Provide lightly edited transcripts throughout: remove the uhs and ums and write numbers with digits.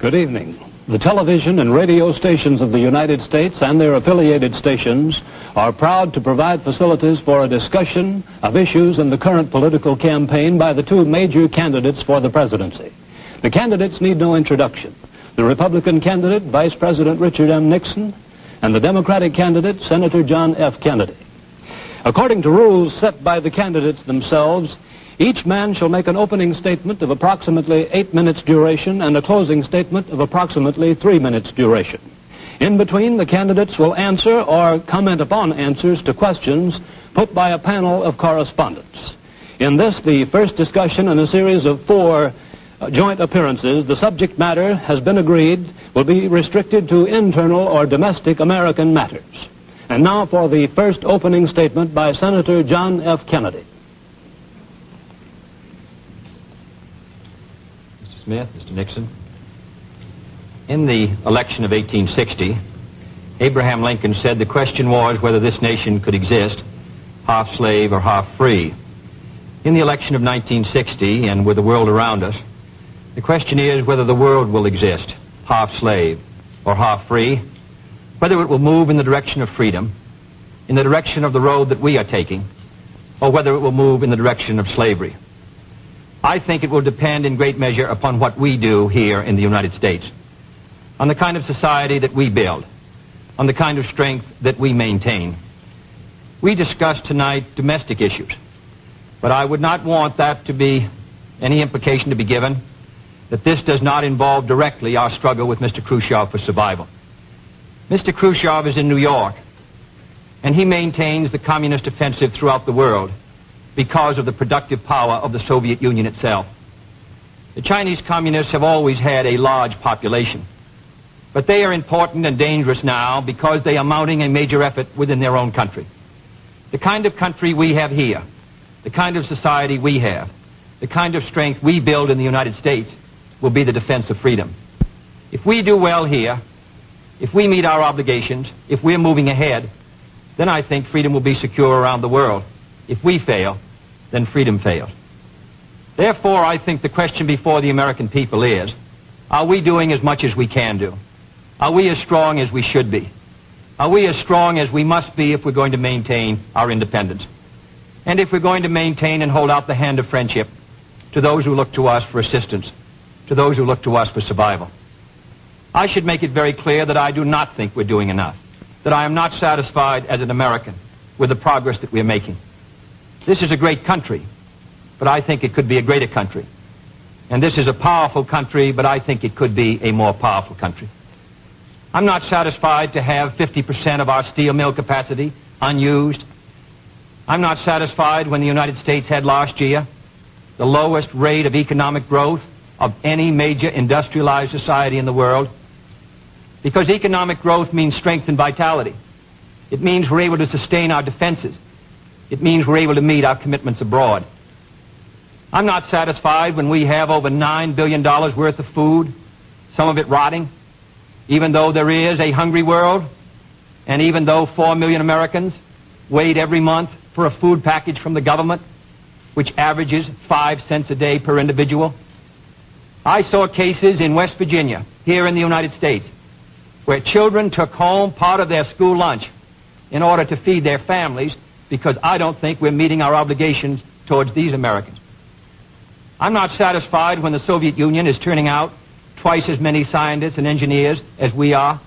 Good evening. The television and radio stations of the United States and their affiliated stations are proud to provide facilities for a discussion of issues in the current political campaign by the two major candidates for the presidency. The candidates need no introduction. The Republican candidate, Vice President Richard M. Nixon, and the Democratic candidate, Senator John F. Kennedy. According to rules set by the candidates themselves, each man shall make an opening statement of approximately 8 minutes duration and a closing statement of approximately 3 minutes duration. In between, the candidates will answer or comment upon answers to questions put by a panel of correspondents. In this, the first discussion in a series of 4 joint appearances, the subject matter has been agreed will be restricted to internal or domestic American matters. And now for the first opening statement by Senator John F. Kennedy. Mr. Smith, Mr. Nixon, in the election of 1860, Abraham Lincoln said the question was whether this nation could exist, half slave or half free. In the election of 1960, and with the world around us, the question is whether the world will exist, half slave or half free, whether it will move in the direction of freedom, in the direction of the road that we are taking, or whether it will move in the direction of slavery. I think it will depend in great measure upon what we do here in the United States, on the kind of society that we build, on the kind of strength that we maintain. We discussed tonight domestic issues, but I would not want that to be any implication to be given that this does not involve directly our struggle with Mr. Khrushchev for survival. Mr. Khrushchev is in New York, and he maintains the communist offensive throughout the world because of the productive power of the Soviet Union itself. The Chinese communists have always had a large population, but they are important and dangerous now because they are mounting a major effort within their own country. The kind of country we have here, the kind of society we have, the kind of strength we build in the United States will be the defense of freedom. If we do well here, if we meet our obligations, if we're moving ahead, then I think freedom will be secure around the world. If we fail, then freedom fails. Therefore, I think the question before the American people is, are we doing as much as we can do? Are we as strong as we should be? Are we as strong as we must be if we're going to maintain our independence? And if we're going to maintain and hold out the hand of friendship to those who look to us for assistance, to those who look to us for survival? I should make it very clear that I do not think we're doing enough, that I am not satisfied as an American with the progress that we're making. This is a great country, but I think it could be a greater country. And this is a powerful country, but I think it could be a more powerful country. I'm not satisfied to have 50% of our steel mill capacity unused. I'm not satisfied when the United States had last year the lowest rate of economic growth of any major industrialized society in the world, because economic growth means strength and vitality. It means we're able to sustain our defenses. It means we're able to meet our commitments abroad. I'm not satisfied when we have over $9 billion worth of food, some of it rotting, even though there is a hungry world, and even though 4 million Americans wait every month for a food package from the government, which averages 5 cents a day per individual. I saw cases in West Virginia, here in the United States, where children took home part of their school lunch in order to feed their families, because I don't think we're meeting our obligations towards these Americans. I'm not satisfied when the Soviet Union is turning out twice as many scientists and engineers as we are.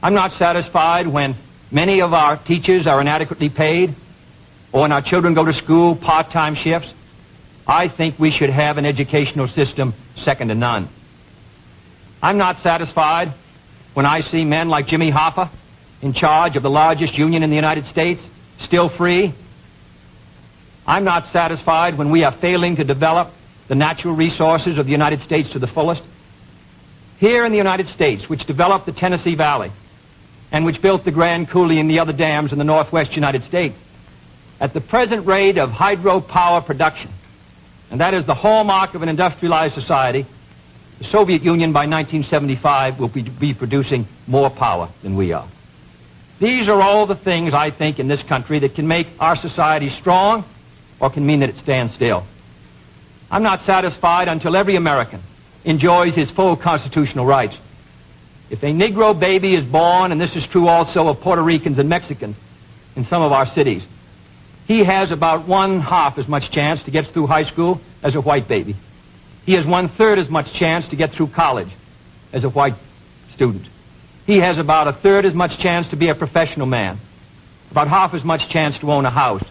I'm not satisfied when many of our teachers are inadequately paid, or when our children go to school part-time shifts. I think we should have an educational system second to none. I'm not satisfied when I see men like Jimmy Hoffa in charge of the largest union in the United States, still free. I'm not satisfied when we are failing to develop the natural resources of the United States to the fullest. Here in the United States, which developed the Tennessee Valley and which built the Grand Coulee and the other dams in the northwest United States, at the present rate of hydropower production, and that is the hallmark of an industrialized society, the Soviet Union by 1975 will be producing more power than we are. These are all the things, I think, in this country that can make our society strong or can mean that it stands still. I'm not satisfied until every American enjoys his full constitutional rights. If a Negro baby is born, and this is true also of Puerto Ricans and Mexicans in some of our cities, he has about 1/2 as much chance to get through high school as a white baby. He has 1/3 as much chance to get through college as a white student. He has about 1/3 as much chance to be a professional man, about 1/2 as much chance to own a house.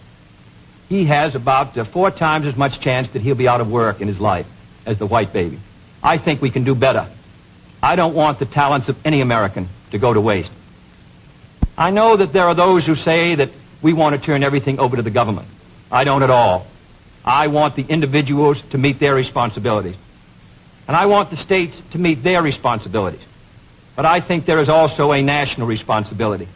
He has about 4 times as much chance that he'll be out of work in his life as the white baby. I think we can do better. I don't want the talents of any American to go to waste. I know that there are those who say that we want to turn everything over to the government. I don't at all. I want the individuals to meet their responsibilities. And I want the states to meet their responsibilities. But I think there is also a national responsibility.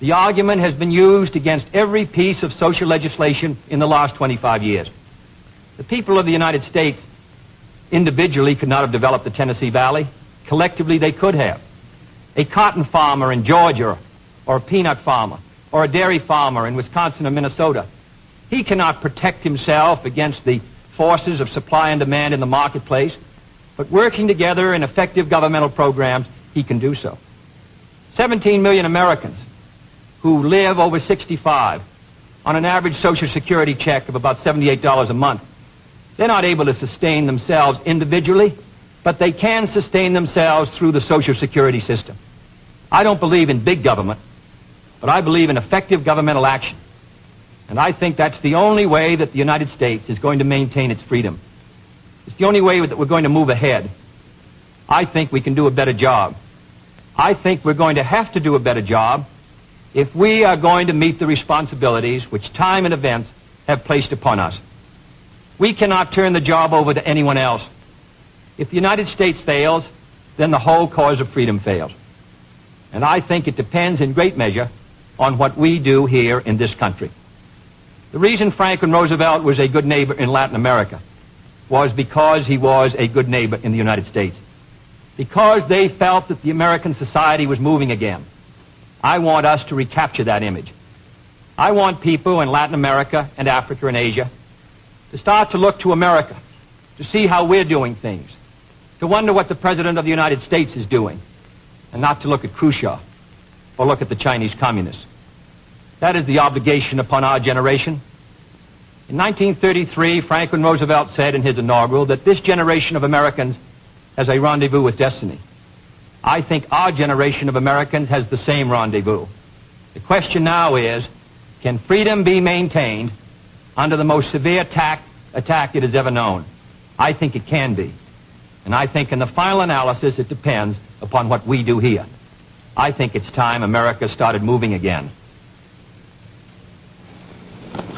The argument has been used against every piece of social legislation in the last 25 years. The people of the United States individually could not have developed the Tennessee Valley. Collectively, they could have. A cotton farmer in Georgia, or a peanut farmer, or a dairy farmer in Wisconsin or Minnesota, he cannot protect himself against the forces of supply and demand in the marketplace, but working together in effective governmental programs, he can do so. 17 million Americans who live over 65 on an average Social Security check of about $78 a month. They're not able to sustain themselves individually, but they can sustain themselves through the Social Security system. I don't believe in big government, but I believe in effective governmental action. And I think that's the only way that the United States is going to maintain its freedom. It's the only way that we're going to move ahead. I think we can do a better job. I think we're going to have to do a better job if we are going to meet the responsibilities which time and events have placed upon us. We cannot turn the job over to anyone else. If the United States fails, then the whole cause of freedom fails. And I think it depends in great measure on what we do here in this country. The reason Franklin Roosevelt was a good neighbor in Latin America was because he was a good neighbor in the United States. Because they felt that the American society was moving again. I want us to recapture that image. I want people in Latin America and Africa and Asia to start to look to America, to see how we're doing things, to wonder what the President of the United States is doing, and not to look at Khrushchev or look at the Chinese communists. That is the obligation upon our generation. In 1933, Franklin Roosevelt said in his inaugural that this generation of Americans has a rendezvous with destiny. I think our generation of Americans has the same rendezvous. The question now is, can freedom be maintained under the most severe attack it has ever known? I think it can be. And I think in the final analysis, it depends upon what we do here. I think it's time America started moving again.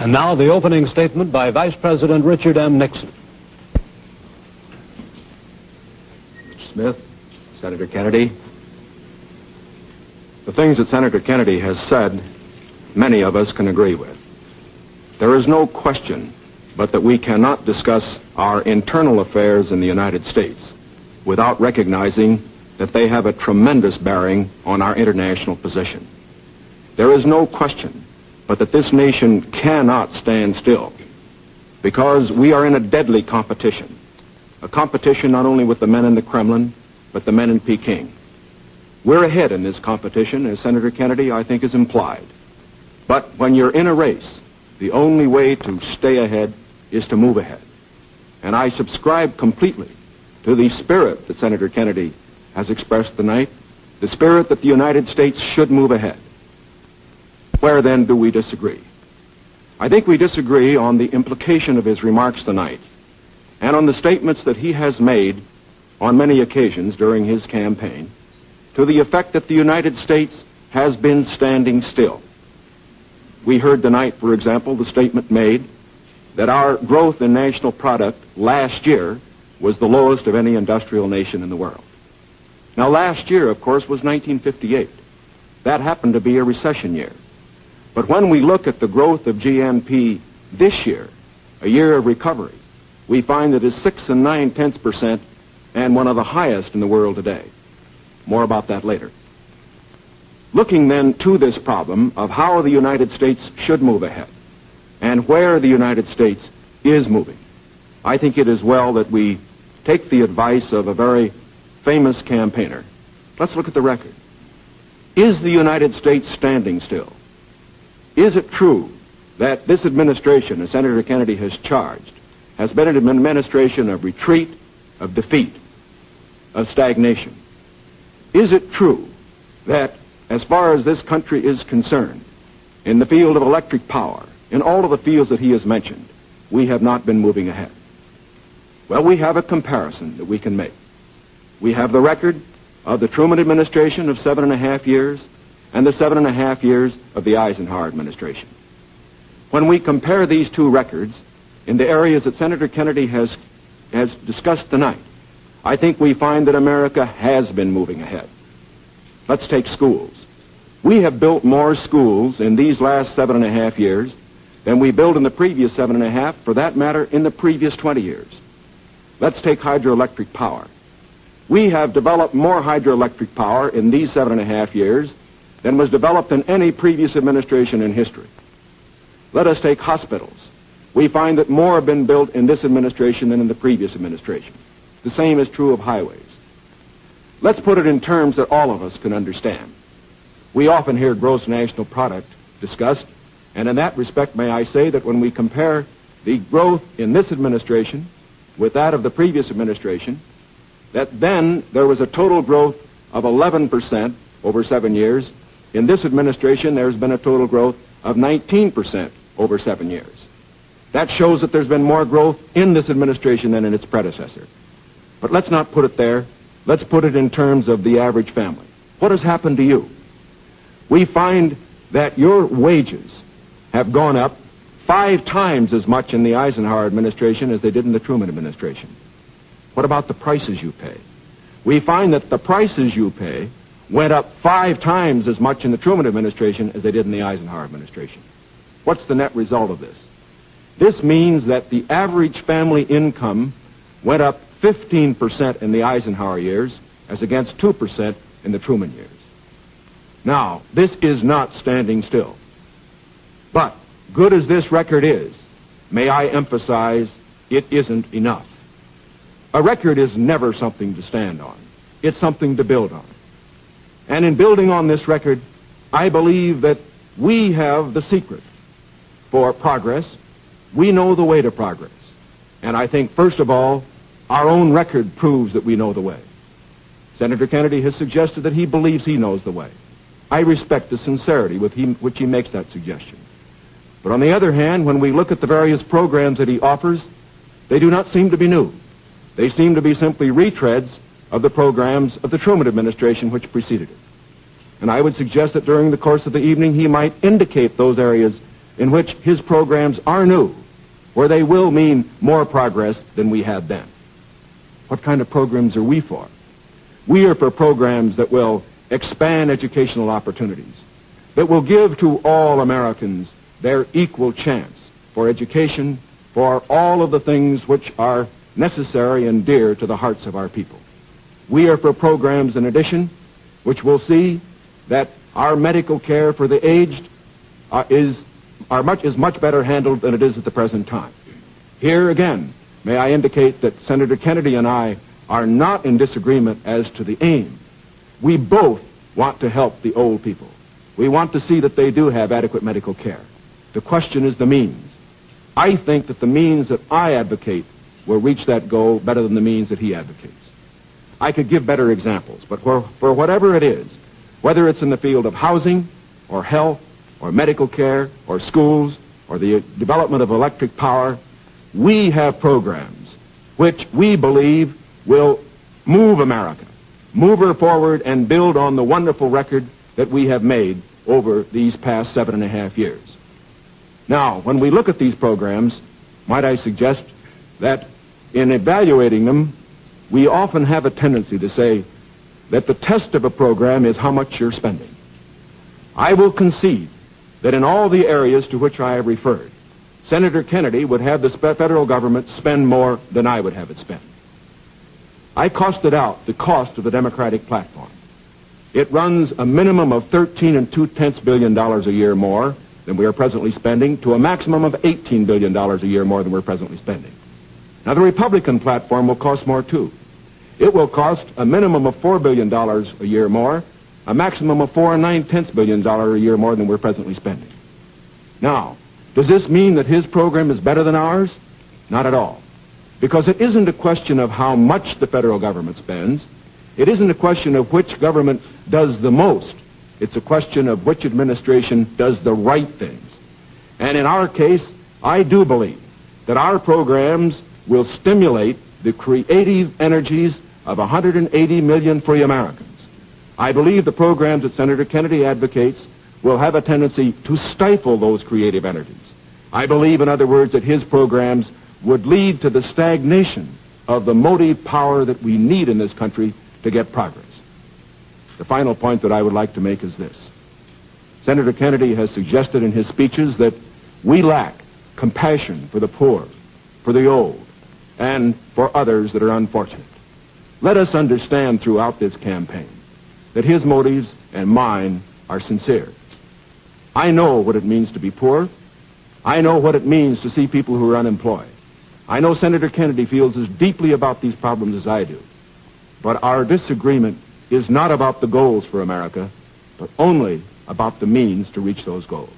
And now the opening statement by Vice President Richard M. Nixon. Mr. Smith, Senator Kennedy, the things that Senator Kennedy has said, many of us can agree with. There is no question but that we cannot discuss our internal affairs in the United States without recognizing that they have a tremendous bearing on our international position. There is no question but that this nation cannot stand still because we are in a deadly competition, a competition not only with the men in the Kremlin, but the men in Peking. We're ahead in this competition, as Senator Kennedy, I think, has implied. But when you're in a race, the only way to stay ahead is to move ahead. And I subscribe completely to the spirit that Senator Kennedy has expressed tonight, the spirit that the United States should move ahead. Where then do we disagree? I think we disagree on the implication of his remarks tonight and on the statements that he has made on many occasions during his campaign to the effect that the United States has been standing still. We heard tonight, for example, the statement made that our growth in national product last year was the lowest of any industrial nation in the world. Now, last year, of course, was 1958. That happened to be a recession year. But when we look at the growth of GNP this year, a year of recovery, we find that it's 6 9/10% and one of the highest in the world today. More about that later. Looking then to this problem of how the United States should move ahead and where the United States is moving, I think it is well that we take the advice of a very famous campaigner. Let's look at the record. Is the United States standing still? Is it true that this administration, as Senator Kennedy has charged, has been an administration of retreat, of defeat, of stagnation? Is it true that, as far as this country is concerned, in the field of electric power, in all of the fields that he has mentioned, we have not been moving ahead? Well, we have a comparison that we can make. We have the record of the Truman administration of 7.5 years and the 7.5 years of the Eisenhower administration. When we compare these two records in the areas that Senator Kennedy has discussed tonight, I think we find that America has been moving ahead. Let's take schools. We have built more schools in these last 7.5 years than we built in the previous 7.5, for that matter, in the previous 20 years. Let's take hydroelectric power. We have developed more hydroelectric power in these 7.5 years than was developed in any previous administration in history. Let us take hospitals. We find that more have been built in this administration than in the previous administration. The same is true of highways. Let's put it in terms that all of us can understand. We often hear gross national product discussed, and in that respect, may I say that when we compare the growth in this administration with that of the previous administration, that then there was a total growth of 11% over 7 years. In this administration, there's been a total growth of 19% over 7 years. That shows that there's been more growth in this administration than in its predecessor. But let's not put it there. Let's put it in terms of the average family. What has happened to you? We find that your wages have gone up 5 times as much in the Eisenhower administration as they did in the Truman administration. What about the prices you pay? We find that the prices you pay went up 5 times as much in the Truman administration as they did in the Eisenhower administration. What's the net result of this? This means that the average family income went up 15% in the Eisenhower years as against 2% in the Truman years. Now, this is not standing still. But, good as this record is, may I emphasize, it isn't enough. A record is never something to stand on. It's something to build on. And in building on this record, I believe that we have the secret for progress. We know the way to progress. And I think, first of all, our own record proves that we know the way. Senator Kennedy has suggested that he believes he knows the way. I respect the sincerity with which he makes that suggestion. But on the other hand, when we look at the various programs that he offers, they do not seem to be new. They seem to be simply retreads of the programs of the Truman administration which preceded it. And I would suggest that during the course of the evening he might indicate those areas in which his programs are new, where they will mean more progress than we had then. What kind of programs are we for? We are for programs that will expand educational opportunities, that will give to all Americans their equal chance for education, for all of the things which are necessary and dear to the hearts of our people. We are for programs, in addition, which will see that our medical care for the aged is much better handled than it is at the present time. Here again, may I indicate that Senator Kennedy and I are not in disagreement as to the aim. We both want to help the old people. We want to see that they do have adequate medical care. The question is the means. I think that the means that I advocate will reach that goal better than the means that he advocates. I could give better examples, but for whatever it is, whether it's in the field of housing or health or medical care or schools or the development of electric power, we have programs which we believe will move America, move her forward and build on the wonderful record that we have made over these past 7.5 years. Now, when we look at these programs, might I suggest that in evaluating them, we often have a tendency to say that the test of a program is how much you're spending. I will concede that in all the areas to which I have referred, Senator Kennedy would have the federal government spend more than I would have it spend. I costed out the cost of the Democratic platform. It runs a minimum of $13.2 billion a year more than we are presently spending to a maximum of $18 billion a year more than we're presently spending. Now, the Republican platform will cost more, too. It will cost a minimum of $4 billion a year more, a maximum of $4.9 billion a year more than we're presently spending. Now, does this mean that his program is better than ours? Not at all. Because it isn't a question of how much the federal government spends. It isn't a question of which government does the most. It's a question of which administration does the right things. And in our case, I do believe that our programs will stimulate the creative energies of 180 million free Americans. I believe the programs that Senator Kennedy advocates will have a tendency to stifle those creative energies. I believe, in other words, that his programs would lead to the stagnation of the motive power that we need in this country to get progress. The final point that I would like to make is this. Senator Kennedy has suggested in his speeches that we lack compassion for the poor, for the old, and for others that are unfortunate. Let us understand throughout this campaign that his motives and mine are sincere. I know what it means to be poor. I know what it means to see people who are unemployed. I know Senator Kennedy feels as deeply about these problems as I do. But our disagreement is not about the goals for America, but only about the means to reach those goals.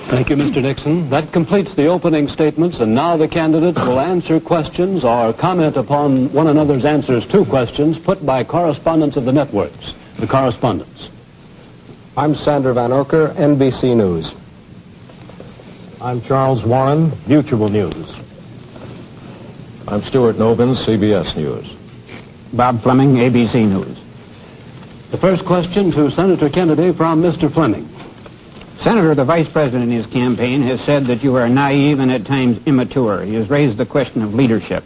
Thank you, Mr. Nixon. That completes the opening statements, and now the candidates will answer questions or comment upon one another's answers to questions put by correspondents of the networks. The correspondents. I'm Sander Van Oker, NBC News. I'm Charles Warren, Mutual News. I'm Stuart Nobin, CBS News. Bob Fleming, ABC News. The first question to Senator Kennedy from Mr. Fleming. Senator, the Vice President in his campaign has said that you are naive and at times immature. He has raised the question of leadership.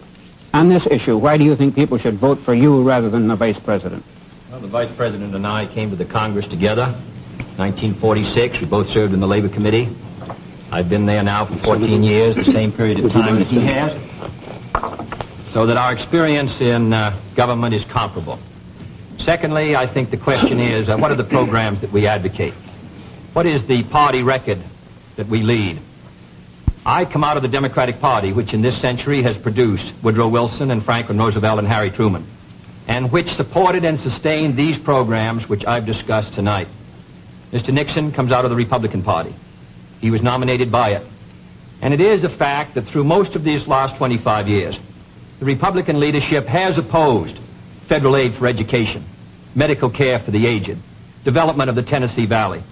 On this issue, why do you think people should vote for you rather than the Vice President? Well, the Vice President and I came to the Congress together, 1946. We both served in the Labor Committee. I've been there now for 14 years, the same period of time that he has. So that our experience in government is comparable. Secondly, I think the question is, what are the programs that we advocate? What is the party record that we lead? I come out of the Democratic Party, which in this century has produced Woodrow Wilson and Franklin Roosevelt and Harry Truman, and which supported and sustained these programs which I've discussed tonight. Mr. Nixon comes out of the Republican Party. He was nominated by it. And it is a fact that through most of these last 25 years, the Republican leadership has opposed federal aid for education, medical care for the aged, development of the Tennessee Valley,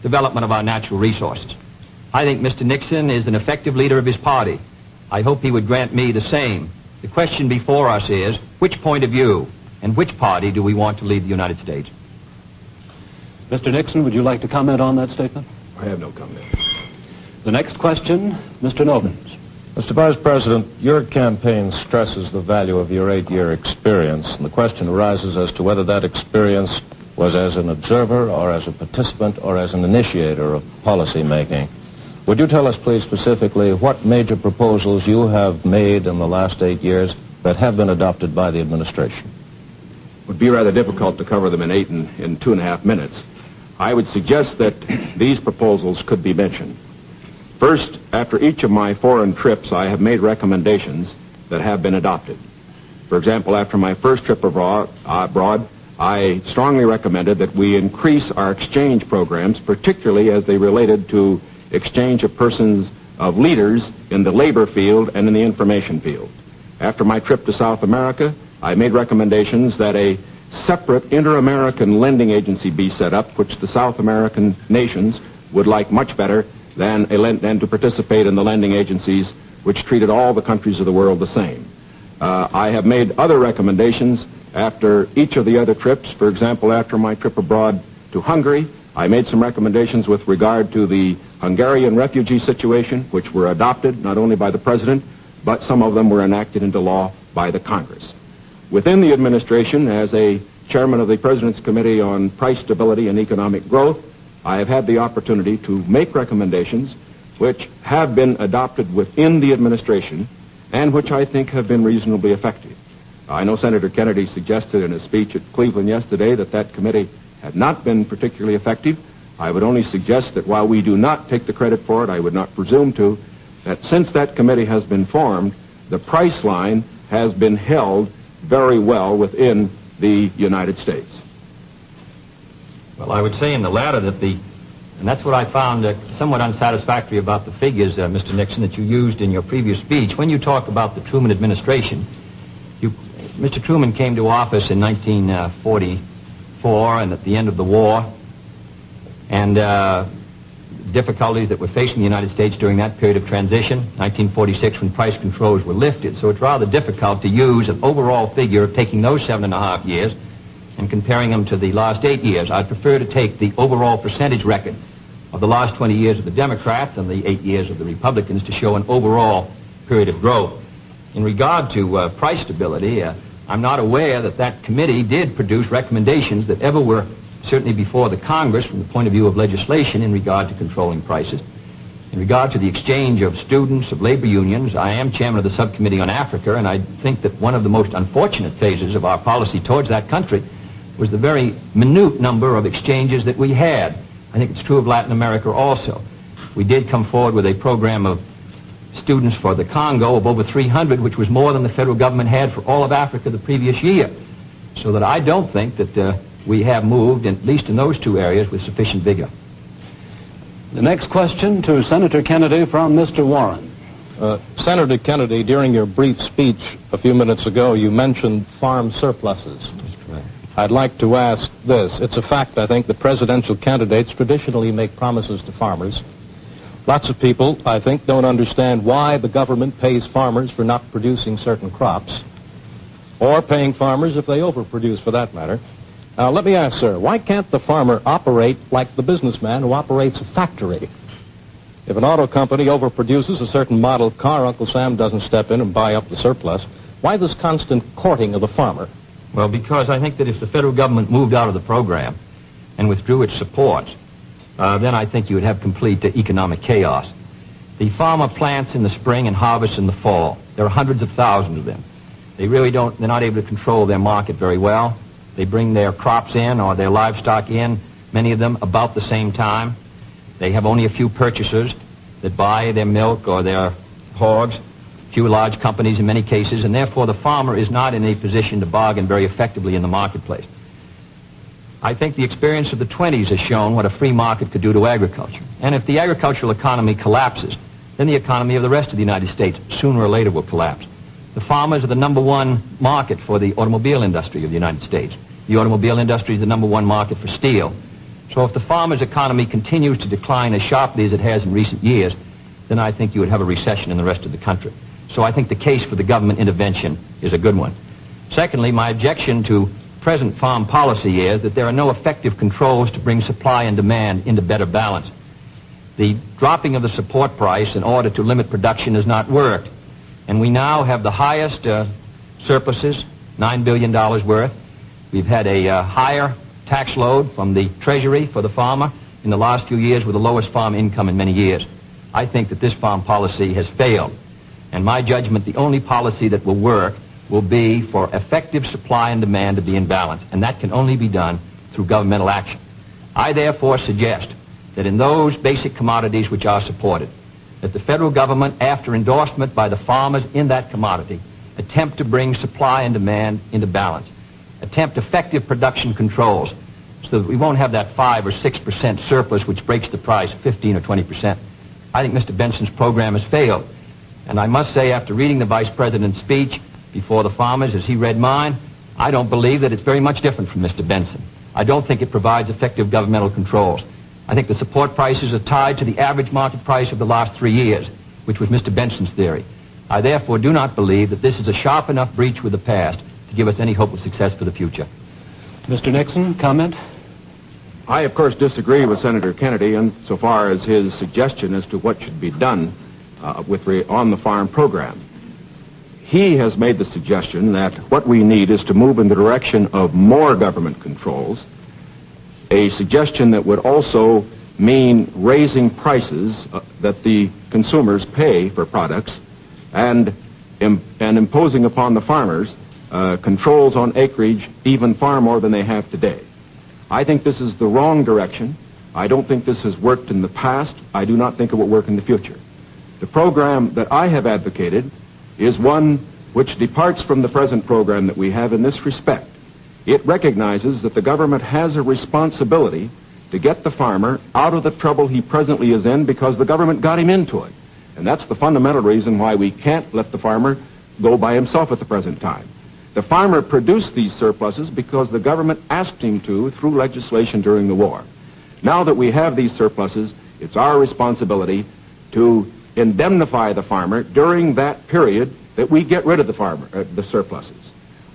development of our natural resources. I think Mr. Nixon is an effective leader of his party. I hope he would grant me the same. The question before us is, which point of view and which party do we want to lead the United States? Mr. Nixon, would you like to comment on that statement? I have no comment. The next question, Mr. Novins. Mr. Vice President, your campaign stresses the value of your 8-year experience, and the question arises as to whether that experience was as an observer or as a participant or as an initiator of policy making. Would you tell us, please, specifically what major proposals you have made in the last 8 years that have been adopted by the administration? It would be rather difficult to cover them in 2.5 minutes. I would suggest that these proposals could be mentioned. First, after each of my foreign trips, I have made recommendations that have been adopted. For example, after my first trip abroad, I strongly recommended that we increase our exchange programs, particularly as they related to exchange of persons of leaders in the labor field and in the information field. After my trip to South America, I made recommendations that a separate inter-American lending agency be set up, which the South American nations would like much better than to participate in the lending agencies which treated all the countries of the world the same. I have made other recommendations after each of the other trips. For example, after my trip abroad to Hungary, I made some recommendations with regard to the Hungarian refugee situation, which were adopted not only by the President, but some of them were enacted into law by the Congress. Within the administration, as a chairman of the President's Committee on Price Stability and Economic Growth, I have had the opportunity to make recommendations which have been adopted within the administration and which I think have been reasonably effective. I know Senator Kennedy suggested in a speech at Cleveland yesterday that committee had not been particularly effective. I would only suggest that while we do not take the credit for it, I would not presume to, that since that committee has been formed, the price line has been held very well within the United States. Well, I would say in the latter and that's what I found somewhat unsatisfactory about the figures, Mr. Nixon, that you used in your previous speech. When you talk about the Truman administration, Mr. Truman came to office in 1944 and at the end of the war, and difficulties that were facing the United States during that period of transition, 1946 when price controls were lifted. So it's rather difficult to use an overall figure of taking those 7.5 years and comparing them to the last 8 years. I'd prefer to take the overall percentage record of the last 20 years of the Democrats and the 8 years of the Republicans to show an overall period of growth. In regard to price stability, I'm not aware that that committee did produce recommendations that ever were certainly before the Congress from the point of view of legislation in regard to controlling prices. In regard to the exchange of students, of labor unions, I am chairman of the subcommittee on Africa, and I think that one of the most unfortunate phases of our policy towards that country was the very minute number of exchanges that we had. I think it's true of Latin America also. We did come forward with a program of students for the Congo of over 300, which was more than the federal government had for all of Africa the previous year. So that I don't think that we have moved, at least in those two areas, with sufficient vigor. The next question to Senator Kennedy from Mr. Warren. Senator Kennedy, during your brief speech a few minutes ago, you mentioned farm surpluses. I'd like to ask this. It's a fact, I think, that presidential candidates traditionally make promises to farmers. Lots of people, I think, don't understand why the government pays farmers for not producing certain crops, or paying farmers if they overproduce, for that matter. Now, let me ask, sir, why can't the farmer operate like the businessman who operates a factory? If an auto company overproduces a certain model car, Uncle Sam doesn't step in and buy up the surplus. Why this constant courting of the farmer? Well, because I think that if the federal government moved out of the program and withdrew its support, then I think you would have complete economic chaos. The farmer plants in the spring and harvests in the fall. There are hundreds of thousands of them. They're not able to control their market very well. They bring their crops in or their livestock in, many of them about the same time. They have only a few purchasers that buy their milk or their hogs, few large companies in many cases, and therefore the farmer is not in a position to bargain very effectively in the marketplace. I think the experience of the 20s has shown what a free market could do to agriculture. And if the agricultural economy collapses, then the economy of the rest of the United States sooner or later will collapse. The farmers are the number one market for the automobile industry of the United States. The automobile industry is the number one market for steel. So if the farmer's economy continues to decline as sharply as it has in recent years, then I think you would have a recession in the rest of the country. So I think the case for the government intervention is a good one. Secondly, my objection to present farm policy is that there are no effective controls to bring supply and demand into better balance. The dropping of the support price in order to limit production has not worked. And we now have the highest surpluses, $9 billion worth. We've had a higher tax load from the Treasury for the farmer in the last few years with the lowest farm income in many years. I think that this farm policy has failed. And my judgment, the only policy that will work will be for effective supply and demand to be in balance. And that can only be done through governmental action. I therefore suggest that in those basic commodities which are supported, that the federal government, after endorsement by the farmers in that commodity, attempt to bring supply and demand into balance. Attempt effective production controls so that we won't have that 5 or 6% surplus which breaks the price 15 or 20%. I think Mr. Benson's program has failed. And I must say, after reading the Vice President's speech before the farmers as he read mine, I don't believe that it's very much different from Mr. Benson. I don't think it provides effective governmental controls. I think the support prices are tied to the average market price of the last 3 years, which was Mr. Benson's theory. I therefore do not believe that this is a sharp enough breach with the past to give us any hope of success for the future. Mr. Nixon, comment? I, of course, disagree with Senator Kennedy insofar as his suggestion as to what should be done on the farm program. He has made the suggestion that what we need is to move in the direction of more government controls, a suggestion that would also mean raising prices that the consumers pay for products and imposing upon the farmers controls on acreage even far more than they have today. I think this is the wrong direction. I don't think this has worked in the past. I do not think it will work in the future. The program that I have advocated is one which departs from the present program that we have in this respect. It recognizes that the government has a responsibility to get the farmer out of the trouble he presently is in because the government got him into it. And that's the fundamental reason why we can't let the farmer go by himself at the present time. The farmer produced these surpluses because the government asked him to through legislation during the war. Now that we have these surpluses, it's our responsibility to indemnify the farmer during that period that we get rid of the surpluses.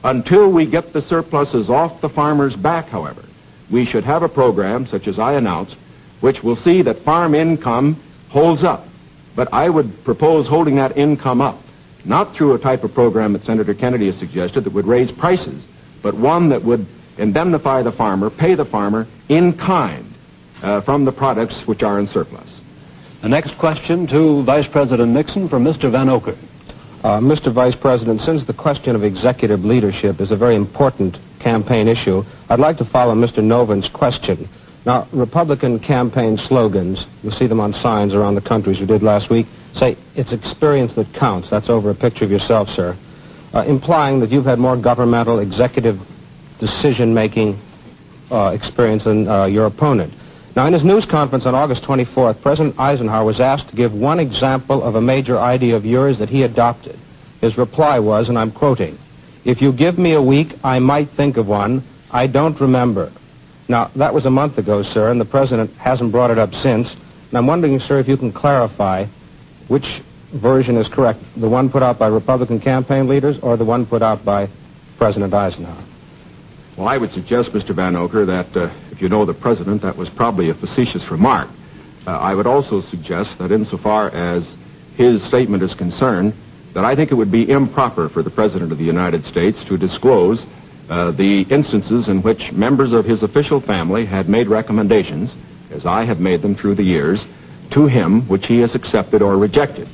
Until we get the surpluses off the farmer's back, however, we should have a program, such as I announced, which will see that farm income holds up. But I would propose holding that income up, not through a type of program that Senator Kennedy has suggested that would raise prices, but one that would indemnify the farmer, pay the farmer in kind from the products which are in surplus. The next question to Vice President Nixon from Mr. Van Oker. Mr. Vice President, since the question of executive leadership is a very important campaign issue, I'd like to follow Mr. Noven's question. Now, Republican campaign slogans, you'll see them on signs around the country as we did last week, say, it's experience that counts. That's over a picture of yourself, sir. Implying that you've had more governmental executive decision-making experience than your opponent. Now, in his news conference on August 24th, President Eisenhower was asked to give one example of a major idea of yours that he adopted. His reply was, and I'm quoting, "If you give me a week, I might think of one. I don't remember." Now, that was a month ago, sir, and the President hasn't brought it up since. And I'm wondering, sir, if you can clarify which version is correct, the one put out by Republican campaign leaders or the one put out by President Eisenhower? Well, I would suggest, Mr. Van Oker, that if you know the President, that was probably a facetious remark. I would also suggest that insofar as his statement is concerned, that I think it would be improper for the President of the United States to disclose the instances in which members of his official family had made recommendations, as I have made them through the years, to him which he has accepted or rejected.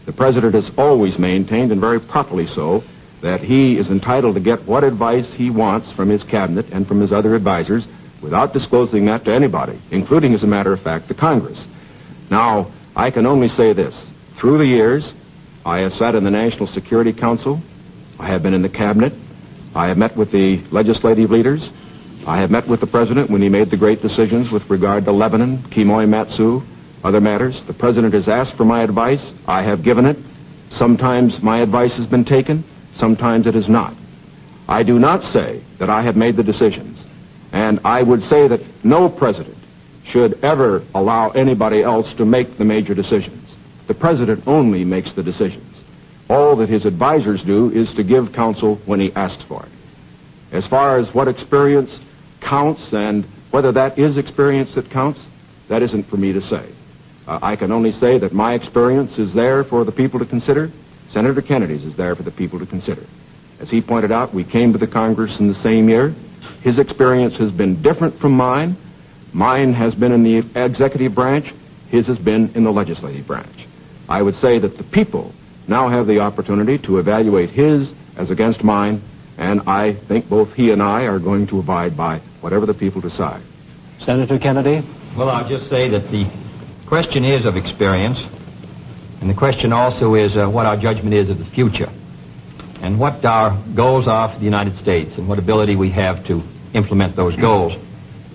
The President has always maintained, and very properly so, that he is entitled to get what advice he wants from his cabinet and from his other advisors without disclosing that to anybody, including, as a matter of fact, the Congress. Now, I can only say this. Through the years, I have sat in the National Security Council. I have been in the cabinet. I have met with the legislative leaders. I have met with the President when he made the great decisions with regard to Lebanon, Kimoy Matsu, other matters. The President has asked for my advice. I have given it. Sometimes my advice has been taken. Sometimes it is not. I do not say that I have made the decisions, and I would say that no president should ever allow anybody else to make the major decisions. The President only makes the decisions. All that his advisors do is to give counsel when he asks for it. As far as what experience counts and whether that is experience that counts, that isn't for me to say. I can only say that my experience is there for the people to consider. Senator Kennedy's is there for the people to consider. As he pointed out, we came to the Congress in the same year. His experience has been different from mine. Mine has been in the executive branch. His has been in the legislative branch. I would say that the people now have the opportunity to evaluate his as against mine, and I think both he and I are going to abide by whatever the people decide. Senator Kennedy? Well, I'll just say that the question is of experience, and the question also is what our judgment is of the future, and what our goals are for the United States, and what ability we have to implement those goals.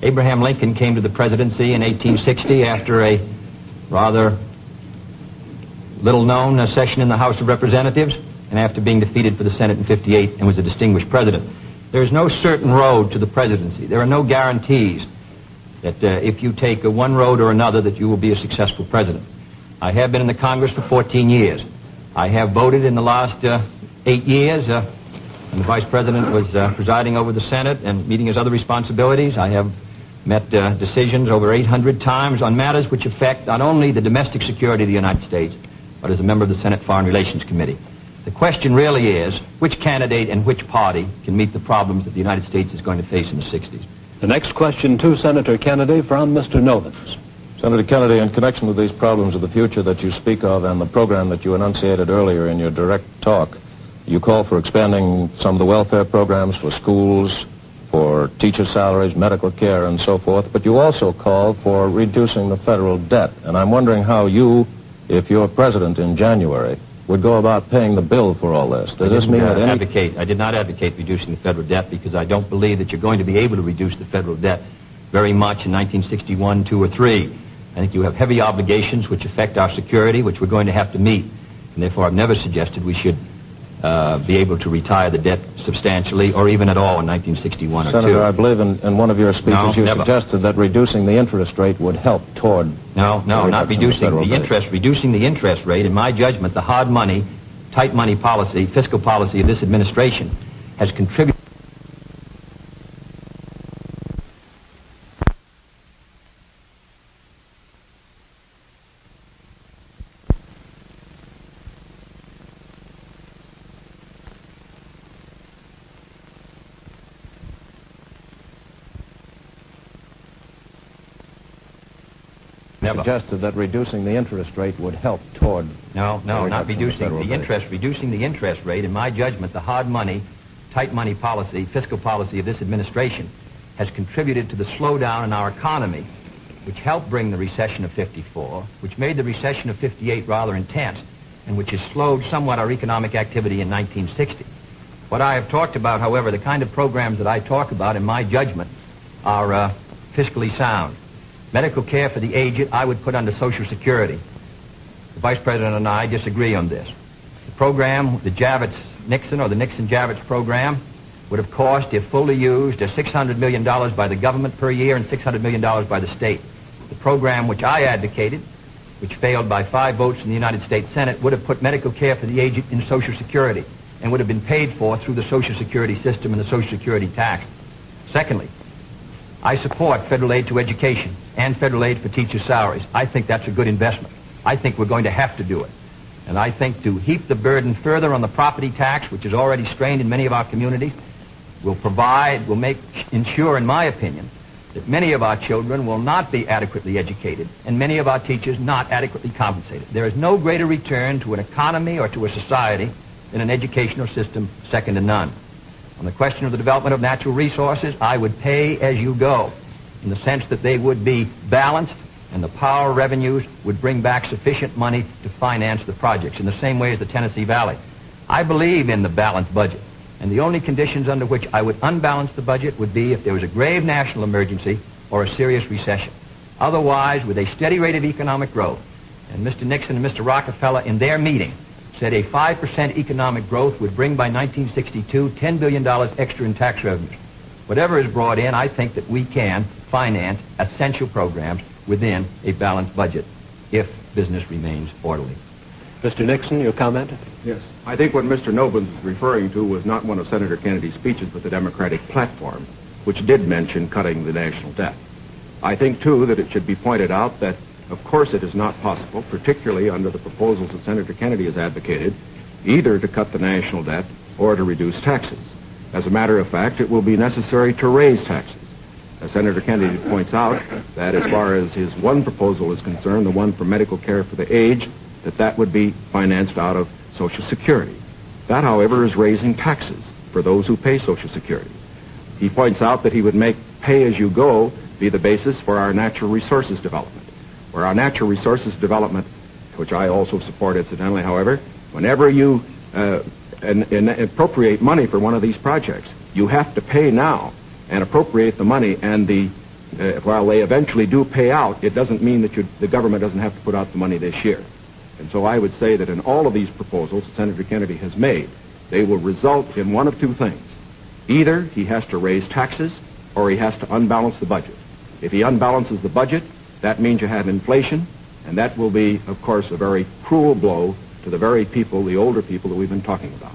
Abraham Lincoln came to the presidency in 1860 after a rather little-known session in the House of Representatives, and after being defeated for the Senate in 58 and was a distinguished president. There's no certain road to the presidency. There are no guarantees that if you take one road or another that you will be a successful president. I have been in the Congress for 14 years. I have voted in the last 8 years, and the Vice President was presiding over the Senate and meeting his other responsibilities. I have met decisions over 800 times on matters which affect not only the domestic security of the United States, but as a member of the Senate Foreign Relations Committee. The question really is, which candidate and which party can meet the problems that the United States is going to face in the 60s? The next question to Senator Kennedy from Mr. Novins. Senator Kennedy, in connection with these problems of the future that you speak of and the program that you enunciated earlier in your direct talk, you call for expanding some of the welfare programs for schools, for teacher salaries, medical care, and so forth, but you also call for reducing the federal debt. And I'm wondering how you, if you're president in January, would go about paying the bill for all this? Does this mean that I did not advocate reducing the federal debt because I don't believe that you're going to be able to reduce the federal debt very much in 1961, 2, or 3. I think you have heavy obligations which affect our security, which we're going to have to meet. And therefore, I've never suggested we should be able to retire the debt substantially or even at all in 1961 or 2. Senator, I believe in one of your speeches you suggested that reducing the interest rate would help toward... No, not reducing the interest. Reducing the interest rate, in my judgment, the hard money, tight money policy, fiscal policy of this administration has contributed... suggested that reducing the interest rate would help toward... No, not reducing the interest. Reducing the interest rate, in my judgment, the hard money, tight money policy, fiscal policy of this administration has contributed to the slowdown in our economy, which helped bring the recession of 54, which made the recession of 58 rather intense, and which has slowed somewhat our economic activity in 1960. What I have talked about, however, the kind of programs that I talk about, in my judgment, are fiscally sound. Medical care for the aged, I would put under Social Security. The Vice President and I disagree on this. The program, the Javits-Nixon or the Nixon-Javits program, would have cost, if fully used, $600 million by the government per year and $600 million by the state. The program which I advocated, which failed by 5 votes in the United States Senate, would have put medical care for the aged in Social Security and would have been paid for through the Social Security system and the Social Security tax. Secondly, I support federal aid to education and federal aid for teachers' salaries. I think that's a good investment. I think we're going to have to do it. And I think to heap the burden further on the property tax, which is already strained in many of our communities, will ensure, in my opinion, that many of our children will not be adequately educated and many of our teachers not adequately compensated. There is no greater return to an economy or to a society than an educational system second to none. On the question of the development of natural resources, I would pay as you go, in the sense that they would be balanced and the power revenues would bring back sufficient money to finance the projects, in the same way as the Tennessee Valley. I believe in the balanced budget, and the only conditions under which I would unbalance the budget would be if there was a grave national emergency or a serious recession. Otherwise, with a steady rate of economic growth, and Mr. Nixon and Mr. Rockefeller in their meeting said a 5% economic growth would bring by 1962 $10 billion extra in tax revenues. Whatever is brought in, I think that we can finance essential programs within a balanced budget if business remains orderly. Mr. Nixon, your comment? Yes. I think what Mr. Noble was referring to was not one of Senator Kennedy's speeches, but the Democratic platform, which did mention cutting the national debt. I think, too, that it should be pointed out that, of course, it is not possible, particularly under the proposals that Senator Kennedy has advocated, either to cut the national debt or to reduce taxes. As a matter of fact, it will be necessary to raise taxes. As Senator Kennedy points out, that as far as his one proposal is concerned, the one for medical care for the aged, that would be financed out of Social Security. That, however, is raising taxes for those who pay Social Security. He points out that he would make pay-as-you-go be the basis for our natural resources development. Where our natural resources development, which I also support incidentally, however, whenever you appropriate money for one of these projects, you have to pay now and appropriate the money, and while they eventually do pay out, it doesn't mean that the government doesn't have to put out the money this year. And so I would say that in all of these proposals that Senator Kennedy has made, they will result in one of two things. Either he has to raise taxes or he has to unbalance the budget. If he unbalances the budget, that means you have inflation, and that will be, of course, a very cruel blow to the very people, the older people that we've been talking about.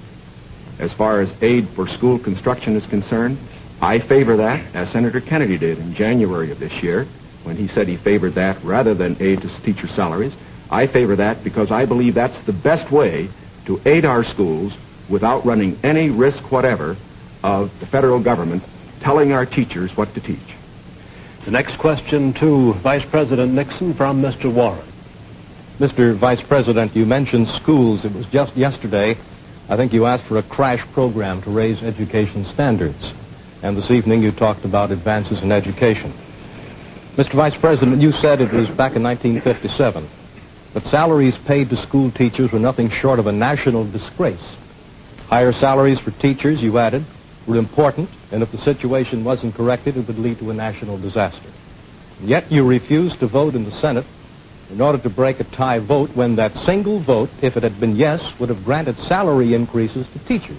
As far as aid for school construction is concerned, I favor that, as Senator Kennedy did in January of this year, when he said he favored that rather than aid to teacher salaries. I favor that because I believe that's the best way to aid our schools without running any risk whatever of the federal government telling our teachers what to teach. The next question to Vice President Nixon from Mr. Warren. Mr. Vice President, you mentioned schools. It was just yesterday, I think you asked for a crash program to raise education standards. And this evening you talked about advances in education. Mr. Vice President, you said it was back in 1957 that salaries paid to school teachers were nothing short of a national disgrace. Higher salaries for teachers, you added, were important, and if the situation wasn't corrected, it would lead to a national disaster. And yet you refused to vote in the Senate in order to break a tie vote when that single vote, if it had been yes, would have granted salary increases to teachers.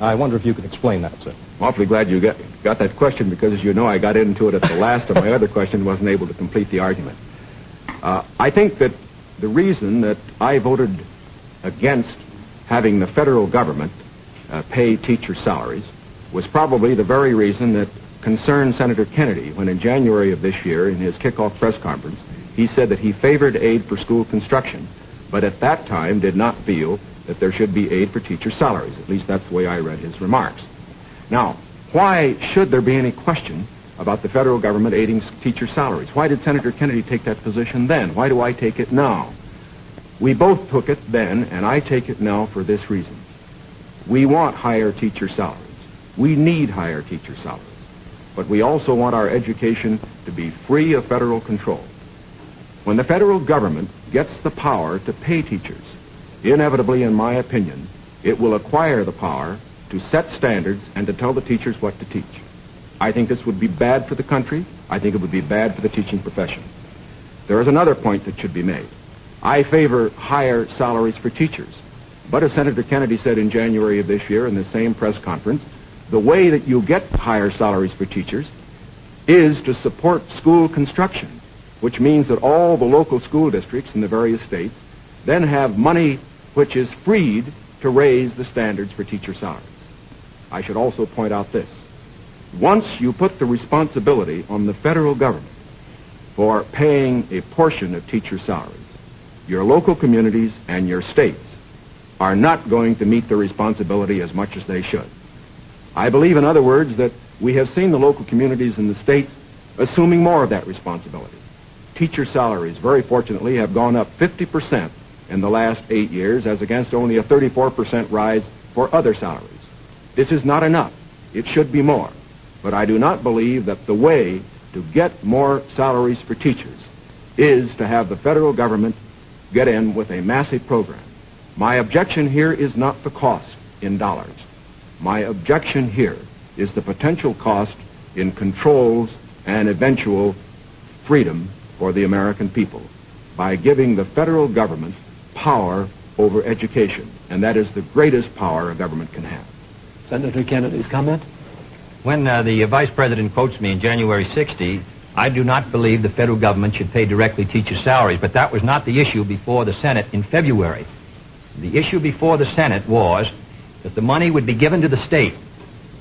I wonder if you could explain that, sir. I'm awfully glad you got that question because, as you know, I got into it at the last of my other question and wasn't able to complete the argument. I think that the reason that I voted against having the federal government pay teacher salaries was probably the very reason that concerned Senator Kennedy when in January of this year in his kickoff press conference he said that he favored aid for school construction, but at that time did not feel that there should be aid for teacher salaries. At least that's the way I read his remarks. Now, why should there be any question about the federal government aiding teacher salaries? Why did Senator Kennedy take that position then? Why do I take it now? We both took it then, and I take it now for this reason. We want higher teacher salaries. We need higher teacher salaries. But we also want our education to be free of federal control. When the federal government gets the power to pay teachers, inevitably, in my opinion, it will acquire the power to set standards and to tell the teachers what to teach. I think this would be bad for the country. I think it would be bad for the teaching profession. There is another point that should be made. I favor higher salaries for teachers. But as Senator Kennedy said in January of this year in the same press conference, the way that you get higher salaries for teachers is to support school construction, which means that all the local school districts in the various states then have money which is freed to raise the standards for teacher salaries. I should also point out this. Once you put the responsibility on the federal government for paying a portion of teacher salaries, your local communities and your states are not going to meet the responsibility as much as they should. I believe, in other words, that we have seen the local communities in the states assuming more of that responsibility. Teacher salaries, very fortunately, have gone up 50% in the last 8 years, as against only a 34% rise for other salaries. This is not enough. It should be more. But I do not believe that the way to get more salaries for teachers is to have the federal government get in with a massive program. My objection here is not the cost in dollars. My objection here is the potential cost in controls and eventual freedom for the American people by giving the federal government power over education. And that is the greatest power a government can have. Senator Kennedy's comment? When the Vice President quotes me in January 60, I do not believe the federal government should pay directly teachers' salaries, but that was not the issue before the Senate in February. The issue before the Senate was that the money would be given to the state.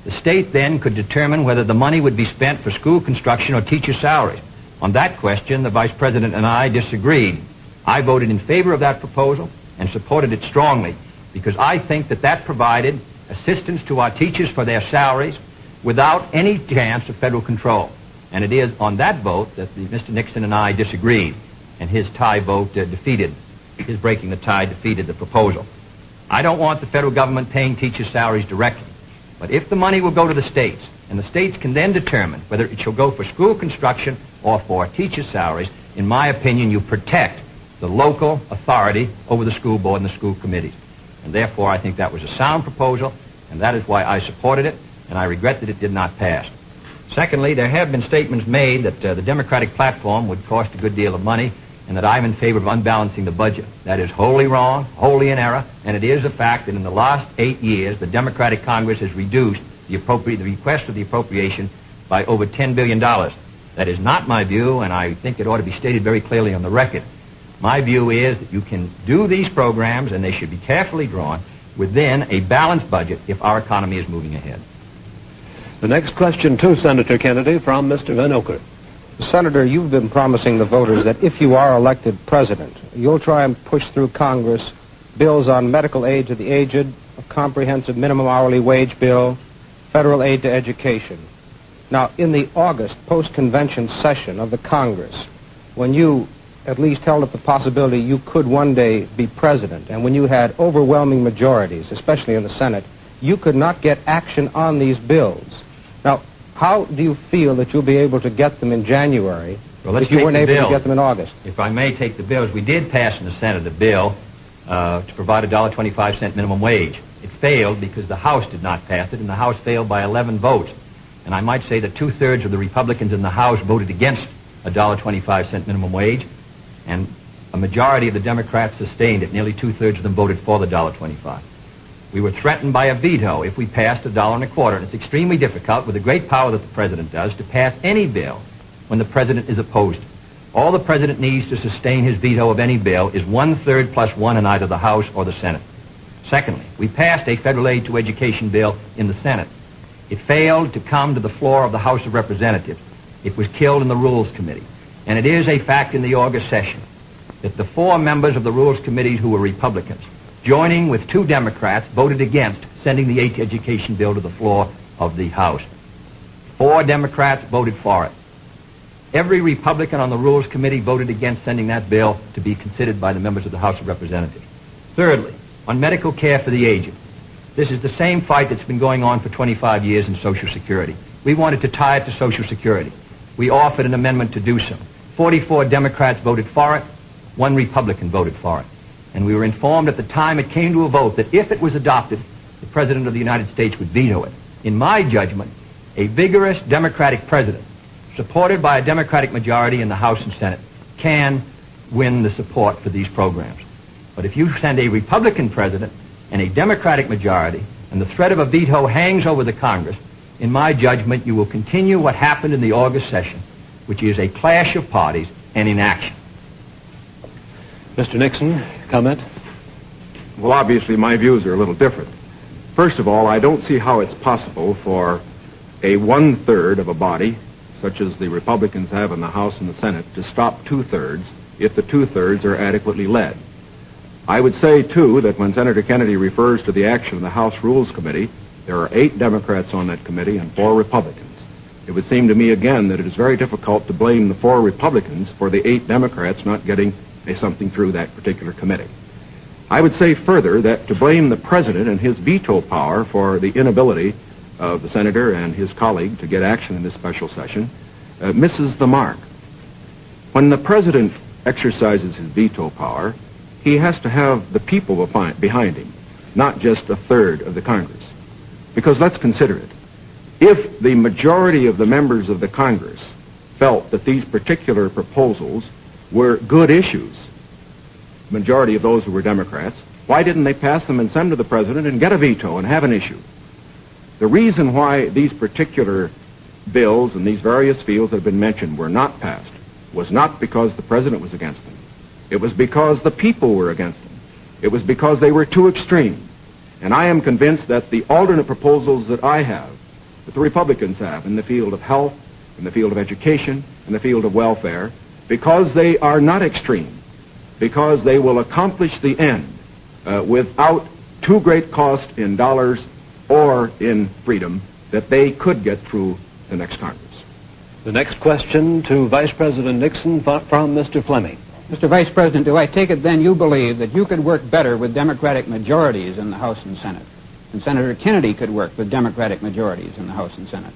The state then could determine whether the money would be spent for school construction or teacher salaries. On that question, the Vice President and I disagreed. I voted in favor of that proposal and supported it strongly because I think that that provided assistance to our teachers for their salaries without any chance of federal control. And it is on that vote that Mr. Nixon and I disagreed, and his tie vote defeated. His breaking the tie defeated the proposal. I don't want the federal government paying teachers' salaries directly. But if the money will go to the states, and the states can then determine whether it shall go for school construction or for teachers' salaries, in my opinion, you protect the local authority over the school board and the school committees. And therefore, I think that was a sound proposal, and that is why I supported it, and I regret that it did not pass. Secondly, there have been statements made that the Democratic platform would cost a good deal of money, and that I'm in favor of unbalancing the budget. That is wholly wrong, wholly in error, and it is a fact that in the last 8 years, the Democratic Congress has reduced the request for the appropriation by over $10 billion. That is not my view, and I think it ought to be stated very clearly on the record. My view is that you can do these programs, and they should be carefully drawn within a balanced budget if our economy is moving ahead. The next question to Senator Kennedy from Mr. Van Oker. Senator, you've been promising the voters that if you are elected president, you'll try and push through Congress bills on medical aid to the aged, a comprehensive minimum hourly wage bill, federal aid to education. Now, in the August post-convention session of the Congress, when you at least held up the possibility you could one day be president, and when you had overwhelming majorities, especially in the Senate, you could not get action on these bills. Now, how do you feel that you'll be able to get them in January Well, let's if you take weren't the able bill. to get them in August? If I may take the bills, we did pass in the Senate a bill to provide a $1.25 minimum wage. It failed because the House did not pass it, and the House failed by 11 votes. And I might say that 2/3 of the Republicans in the House voted against a $1.25 minimum wage, and a majority of the Democrats sustained it. Nearly 2/3 of them voted for the $1.25. We were threatened by a veto if we passed $1.25, and it's extremely difficult, with the great power that the President does, to pass any bill when the President is opposed. All the President needs to sustain his veto of any bill is 1/3 plus 1 in either the House or the Senate. Secondly, we passed a federal aid to education bill in the Senate. It failed to come to the floor of the House of Representatives. It was killed in the Rules Committee. And it is a fact in the August session that the 4 members of the Rules Committee who were Republicans, joining with 2 Democrats, voted against sending the aid to education bill to the floor of the House. 4 Democrats voted for it. Every Republican on the Rules Committee voted against sending that bill to be considered by the members of the House of Representatives. Thirdly, on medical care for the aged. This is the same fight that's been going on for 25 years in Social Security. We wanted to tie it to Social Security. We offered an amendment to do so. 44 Democrats voted for it. 1 Republican voted for it. And we were informed at the time it came to a vote that if it was adopted, the President of the United States would veto it. In my judgment, a vigorous Democratic president, supported by a Democratic majority in the House and Senate, can win the support for these programs. But if you send a Republican president and a Democratic majority, and the threat of a veto hangs over the Congress, in my judgment, you will continue what happened in the August session, which is a clash of parties and inaction. Mr. Nixon, comment? Well, obviously, my views are a little different. First of all, I don't see how it's possible for a 1/3 of a body, such as the Republicans have in the House and the Senate, to stop 2/3 if the 2/3 are adequately led. I would say, too, that when Senator Kennedy refers to the action of the House Rules Committee, there are 8 Democrats on that committee and 4 Republicans. It would seem to me, again, that it is very difficult to blame the 4 Republicans for the 8 Democrats not getting something through that particular committee. I would say further that to blame the President and his veto power for the inability of the Senator and his colleague to get action in this special session misses the mark. When the President exercises his veto power, he has to have the people behind him, not just 1/3 of the Congress. Because let's consider it. If the majority of the members of the Congress felt that these particular proposals were good issues, majority of those who were Democrats, why didn't they pass them and send to the President and get a veto and have an issue? The reason why these particular bills in these various fields that have been mentioned were not passed was not because the President was against them. It was because the people were against them. It was because they were too extreme. And I am convinced that the alternate proposals that I have, that the Republicans have in the field of health, in the field of education, in the field of welfare, because they are not extreme, because they will accomplish the end without too great cost in dollars or in freedom, that they could get through the next Congress. The next question to Vice President Nixon from Mr. Fleming. Mr. Vice President, do I take it then you believe that you could work better with Democratic majorities in the House and Senate, and Senator Kennedy could work with Democratic majorities in the House and Senate?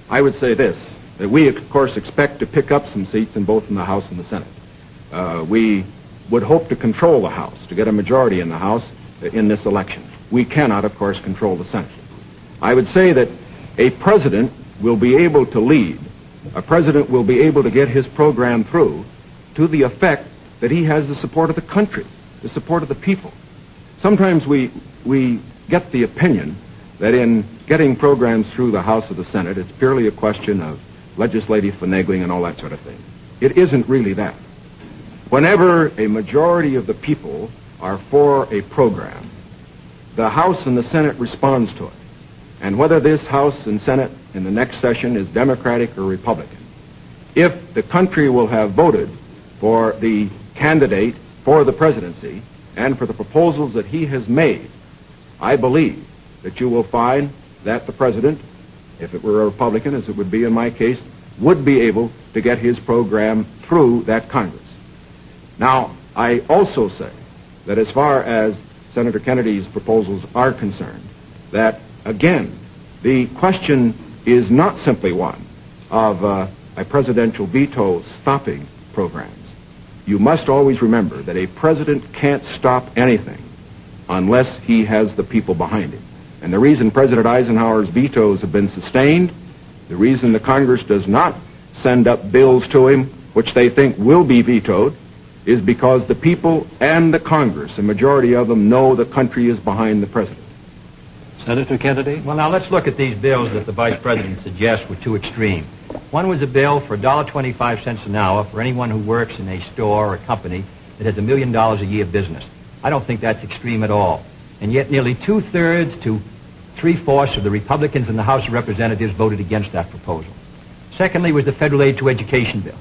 I would say this, that we, of course, expect to pick up some seats in both in the House and the Senate. We would hope to control the House, to get a majority in the House in this election. We cannot, of course, control the Senate. I would say that a president will be able to lead. A president will be able to get his program through to the effect that he has the support of the country, the support of the people. Sometimes we get the opinion that in getting programs through the House or the Senate, it's purely a question of legislative finagling and all that sort of thing. It isn't really that. Whenever a majority of the people are for a program, the House and the Senate responds to it. And whether this House and Senate in the next session is Democratic or Republican, if the country will have voted for the candidate for the presidency and for the proposals that he has made, I believe that you will find that the president, if it were a Republican, as it would be in my case, would be able to get his program through that Congress. Now, I also say that as far as Senator Kennedy's proposals are concerned, that, again, the question is not simply one of a presidential veto stopping programs. You must always remember that a president can't stop anything unless he has the people behind him. And the reason President Eisenhower's vetoes have been sustained, the reason the Congress does not send up bills to him which they think will be vetoed, is because the people and the Congress, a majority of them, know the country is behind the president. Senator Kennedy? Well, now let's look at these bills that the Vice President suggests were too extreme. One was a bill for $1.25 an hour for anyone who works in a store or a company that has $1 million a year business. I don't think that's extreme at all. And yet nearly 2/3 to 3/4 of the Republicans in the House of Representatives voted against that proposal. Secondly was the federal aid to education bill.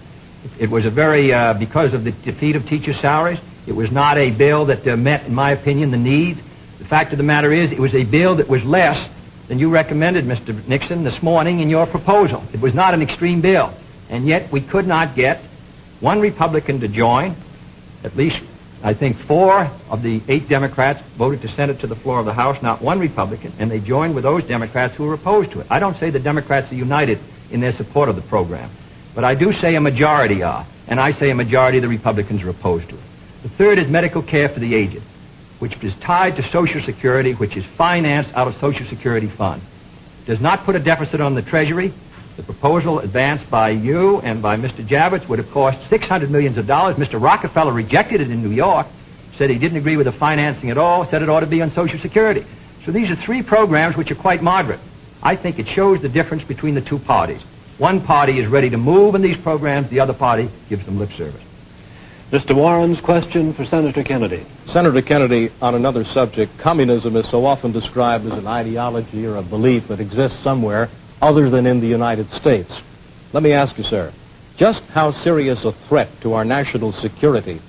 It was a very, because of the defeat of teacher salaries, it was not a bill that met, in my opinion, the needs. The fact of the matter is, it was a bill that was less than you recommended, Mr. Nixon, this morning in your proposal. It was not an extreme bill. And yet we could not get one Republican to join. At least, I think, 4 of the 8 Democrats voted to send it to the floor of the House, not one Republican, and they joined with those Democrats who were opposed to it. I don't say the Democrats are united in their support of the program, but I do say a majority are, and I say a majority of the Republicans are opposed to it. The third is medical care for the aged, which is tied to Social Security, which is financed out of Social Security fund. Does not put a deficit on the Treasury. The proposal advanced by you and by Mr. Javits would have cost $600 million. Mr. Rockefeller rejected it in New York, said he didn't agree with the financing at all, said it ought to be on Social Security. So these are 3 programs which are quite moderate. I think it shows the difference between the 2 parties. One party is ready to move in these programs, the other party gives them lip service. Mr. Warren's question for Senator Kennedy. Senator Kennedy, on another subject, communism is so often described as an ideology or a belief that exists somewhere other than in the United States. Let me ask you, sir, just how serious a threat to our national security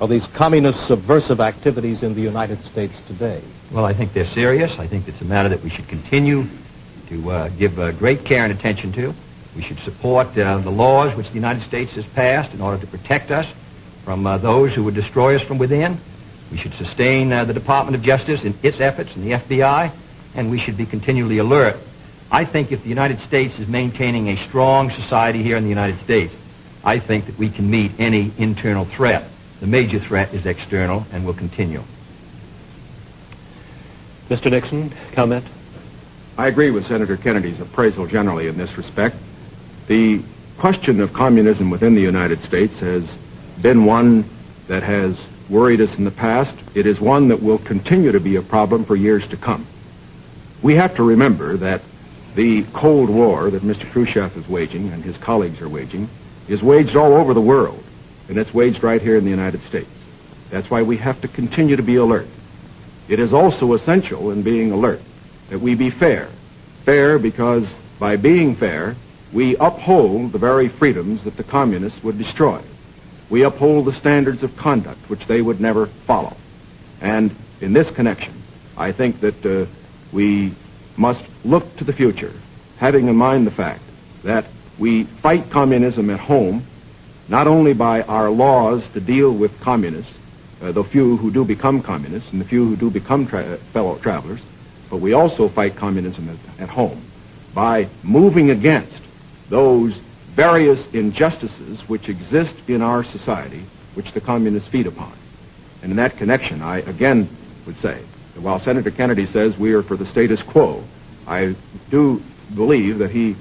are these communist subversive activities in the United States today? Well, I think they're serious. I think it's a matter that we should continue to give great care and attention to. We should support the laws which the United States has passed in order to protect us from those who would destroy us from within. We should sustain the Department of Justice in its efforts and the FBI, and we should be continually alert. I think if the United States is maintaining a strong society here in the United States, I think that we can meet any internal threat. The major threat is external and will continue. Mr. Nixon, comment? I agree with Senator Kennedy's appraisal generally in this respect. The question of communism within the United States has been one that has worried us in the past. It is one that will continue to be a problem for years to come. We have to remember that the Cold War that Mr. Khrushchev is waging and his colleagues are waging is waged all over the world, and it's waged right here in the United States. That's why we have to continue to be alert. It is also essential in being alert that we be fair. Fair because by being fair, we uphold the very freedoms that the communists would destroy. We uphold the standards of conduct which they would never follow. And in this connection, I think that we must look to the future, having in mind the fact that we fight communism at home, not only by our laws to deal with communists, the few who do become communists and the few who do become fellow travelers, but we also fight communism at home by moving against those various injustices which exist in our society, which the communists feed upon. And in that connection, I again would say that while Senator Kennedy says we are for the status quo, I do believe that he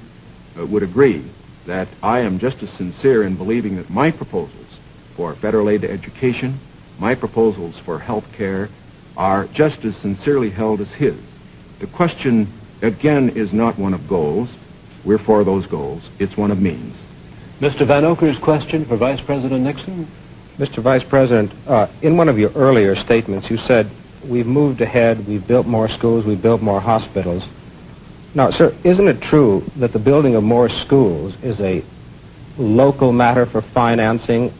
would agree that I am just as sincere in believing that my proposals for federal aid to education, my proposals for health care, are just as sincerely held as his. The question, again, is not one of goals. We're for those goals. It's one of means. Mr. Van Oker's question for Vice President Nixon. Mr. Vice President, in one of your earlier statements, you said, we've moved ahead, we've built more schools, we've built more hospitals. Now, sir, isn't it true that the building of more schools is a local matter for financing?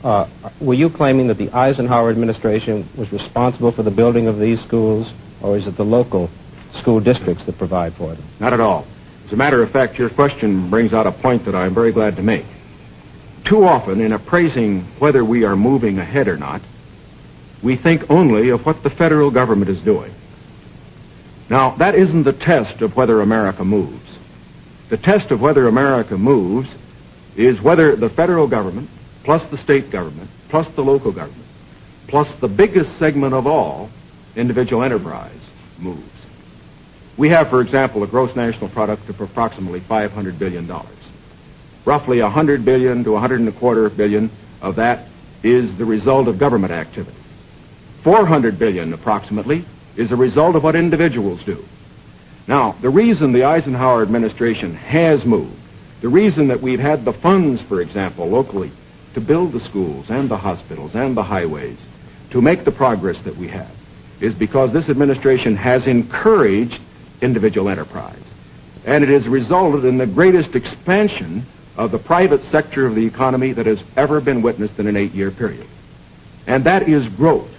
Were you claiming that the Eisenhower administration was responsible for the building of these schools, or is it the local school districts that provide for them? Not at all. As a matter of fact, your question brings out a point that I'm very glad to make. Too often, in appraising whether we are moving ahead or not, we think only of what the federal government is doing. Now, that isn't the test of whether America moves. The test of whether America moves is whether the federal government, plus the state government, plus the local government, plus the biggest segment of all, individual enterprise, moves. We have, for example, a gross national product of approximately $500 billion. Roughly $100 billion to $125 billion of that is the result of government activity. $400 billion approximately is a result of what individuals do. Now, the reason the Eisenhower administration has moved, the reason that we've had the funds, for example, locally, to build the schools and the hospitals and the highways, to make the progress that we have, is because this administration has encouraged individual enterprise. And it has resulted in the greatest expansion of the private sector of the economy that has ever been witnessed in an 8-year period. And that is growth.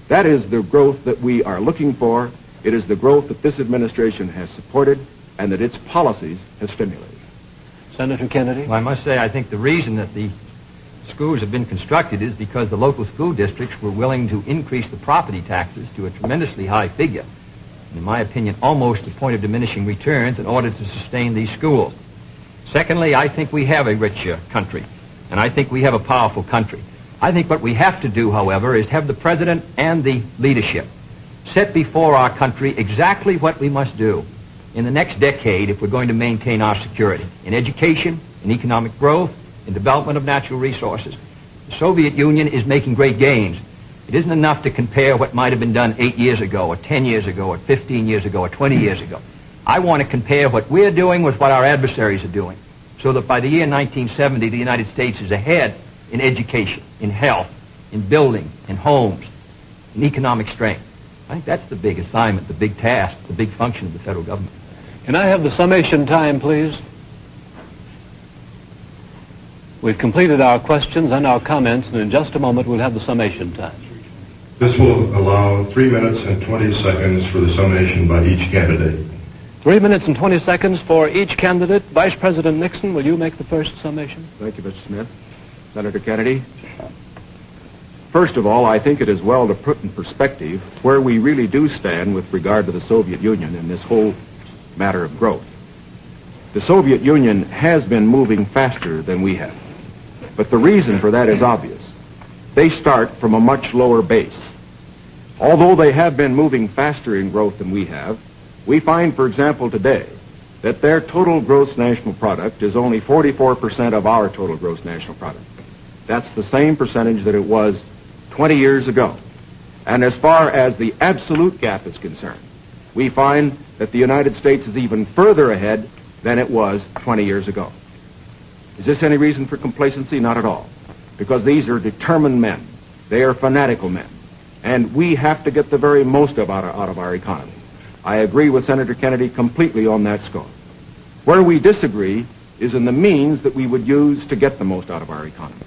That is the growth that we are looking for. It is the growth that this administration has supported and that its policies have stimulated. Senator Kennedy? Well, I must say, I think the reason that the schools have been constructed is because the local school districts were willing to increase the property taxes to a tremendously high figure, in my opinion, almost to the point of diminishing returns in order to sustain these schools. Secondly, I think we have a rich country, and I think we have a powerful country. I think what we have to do, however, is have the president and the leadership set before our country exactly what we must do in the next decade if we're going to maintain our security in education, in economic growth, in development of natural resources. The Soviet Union is making great gains. It isn't enough to compare what might have been done 8 years ago, or 10 years ago, or 15 years ago, or 20 years ago. I want to compare what we're doing with what our adversaries are doing, so that by the year 1970, the United States is ahead in education, in health, in building, in homes, in economic strength. I think that's the big assignment, the big task, the big function of the federal government. Can I have the summation time, please? We've completed our questions and our comments, and in just a moment we'll have the summation time. This will allow 3 minutes and 20 seconds for the summation by each candidate. 3 minutes and 20 seconds for each candidate. Vice President Nixon, will you make the first summation? Thank you, Mr. Smith. Senator Kennedy. First of all, I think it is well to put in perspective where we really do stand with regard to the Soviet Union in this whole matter of growth. The Soviet Union has been moving faster than we have. But the reason for that is obvious. They start from a much lower base. Although they have been moving faster in growth than we have, we find, for example, today, that their total gross national product is only 44% of our total gross national product. That's the same percentage that it was 20 years ago. And as far as the absolute gap is concerned, we find that the United States is even further ahead than it was 20 years ago. Is this any reason for complacency? Not at all. Because these are determined men. They are fanatical men. And we have to get the very most out of our economy. I agree with Senator Kennedy completely on that score. Where we disagree is in the means that we would use to get the most out of our economy.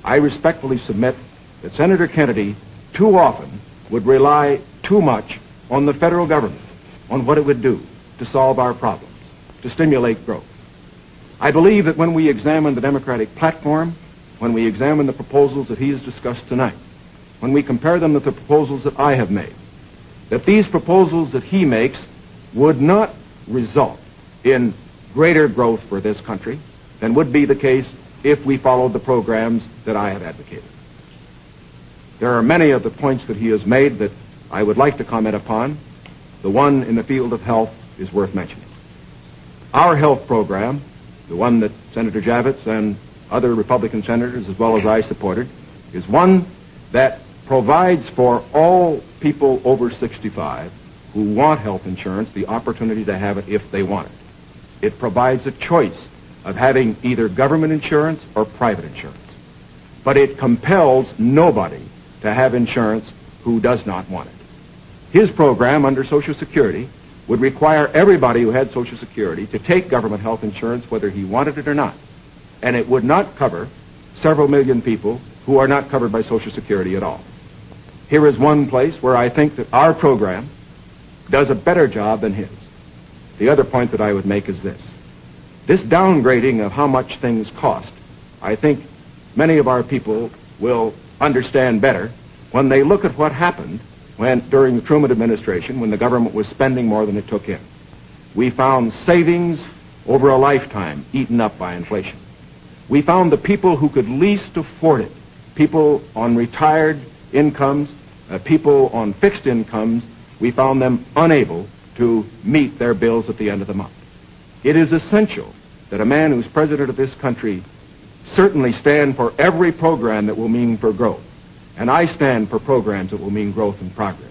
I respectfully submit that Senator Kennedy too often would rely too much on the federal government, on what it would do to solve our problems, to stimulate growth. I believe that when we examine the Democratic platform, when we examine the proposals that he has discussed tonight, when we compare them with the proposals that I have made, that these proposals that he makes would not result in greater growth for this country than would be the case if we followed the programs that I have advocated. There are many of the points that he has made that I would like to comment upon. The one in the field of health is worth mentioning. Our health program, the one that Senator Javits and other Republican senators as well as I supported, is one that provides for all people over 65 who want health insurance the opportunity to have it if they want it. It provides a choice of having either government insurance or private insurance. But it compels nobody to have insurance who does not want it. His program under Social Security would require everybody who had Social Security to take government health insurance whether he wanted it or not. And it would not cover several million people who are not covered by Social Security at all. Here is one place where I think that our program does a better job than his. The other point that I would make is this. This downgrading of how much things cost, I think many of our people will understand better when they look at what happened during the Truman administration when the government was spending more than it took in. We found savings over a lifetime eaten up by inflation. We found the people who could least afford it, people on retired incomes, people on fixed incomes, we found them unable to meet their bills at the end of the month. It is essential that a man who's president of this country certainly stand for every program that will mean for growth. And I stand for programs that will mean growth and progress.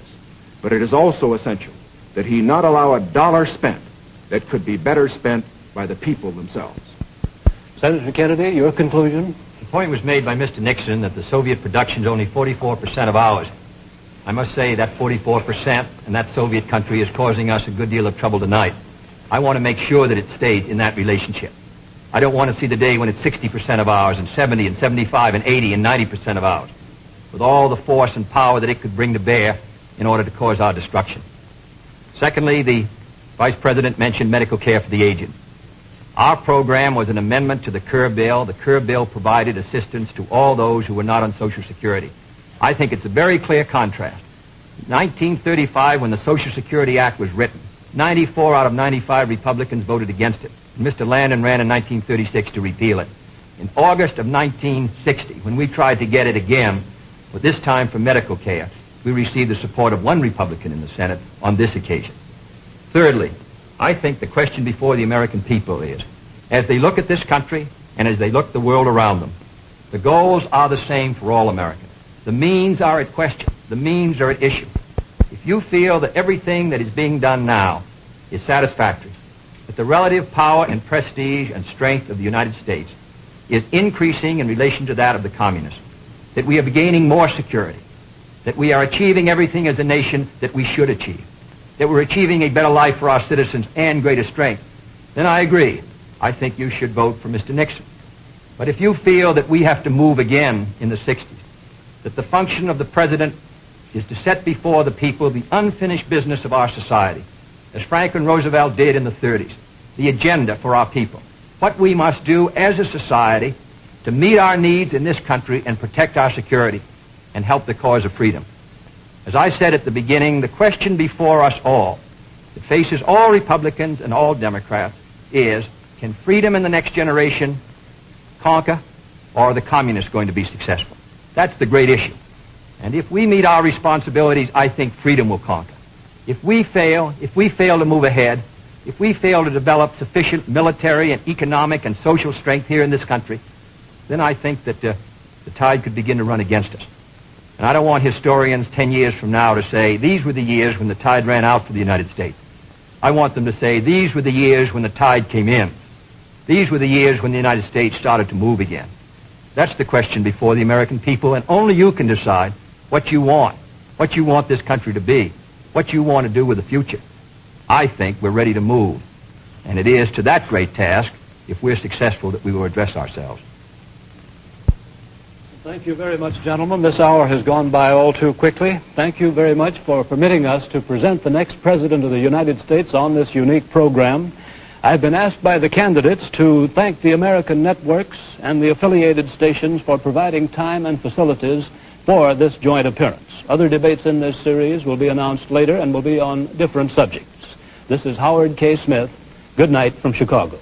But it is also essential that he not allow a dollar spent that could be better spent by the people themselves. Senator Kennedy, your conclusion? The point was made by Mr. Nixon that the Soviet production is only 44% of ours. I must say that 44% and that Soviet country is causing us a good deal of trouble tonight. I want to make sure that it stays in that relationship. I don't want to see the day when it's 60% of ours and 70 and 75 and 80 and 90% of ours, with all the force and power that it could bring to bear in order to cause our destruction. Secondly, the Vice President mentioned medical care for the aged. Our program was an amendment to the Kerr bill. The Kerr bill provided assistance to all those who were not on Social Security. I think it's a very clear contrast. In 1935, when the Social Security Act was written, 94 out of 95 Republicans voted against it. Mr. Landon ran in 1936 to repeal it. In August of 1960, when we tried to get it again, but this time for medical care, we received the support of one Republican in the Senate on this occasion. Thirdly, I think the question before the American people is, as they look at this country and as they look the world around them, the goals are the same for all Americans. The means are at question. The means are at issue. If you feel that everything that is being done now is satisfactory, that the relative power and prestige and strength of the United States is increasing in relation to that of the communists, that we are gaining more security, that we are achieving everything as a nation that we should achieve, that we're achieving a better life for our citizens and greater strength, then I agree. I think you should vote for Mr. Nixon. But if you feel that we have to move again in the 60s, that the function of the president is to set before the people the unfinished business of our society, as Franklin Roosevelt did in the 30s, the agenda for our people, what we must do as a society to meet our needs in this country and protect our security and help the cause of freedom. As I said at the beginning, the question before us all, that faces all Republicans and all Democrats, is, can freedom in the next generation conquer, or are the communists going to be successful? That's the great issue. And if we meet our responsibilities, I think freedom will conquer. If we fail to move ahead, if we fail to develop sufficient military and economic and social strength here in this country, then I think that the tide could begin to run against us. And I don't want historians 10 years from now to say, these were the years when the tide ran out for the United States. I want them to say, these were the years when the tide came in. These were the years when the United States started to move again. That's the question before the American people, and only you can decide what you want this country to be, what you want to do with the future. I think we're ready to move, and it is to that great task, if we're successful, that we will address ourselves. Thank you very much, gentlemen. This hour has gone by all too quickly. Thank you very much for permitting us to present the next President of the United States on this unique program. I've been asked by the candidates to thank the American networks and the affiliated stations for providing time and facilities for this joint appearance. Other debates in this series will be announced later and will be on different subjects. This is Howard K. Smith. Good night from Chicago.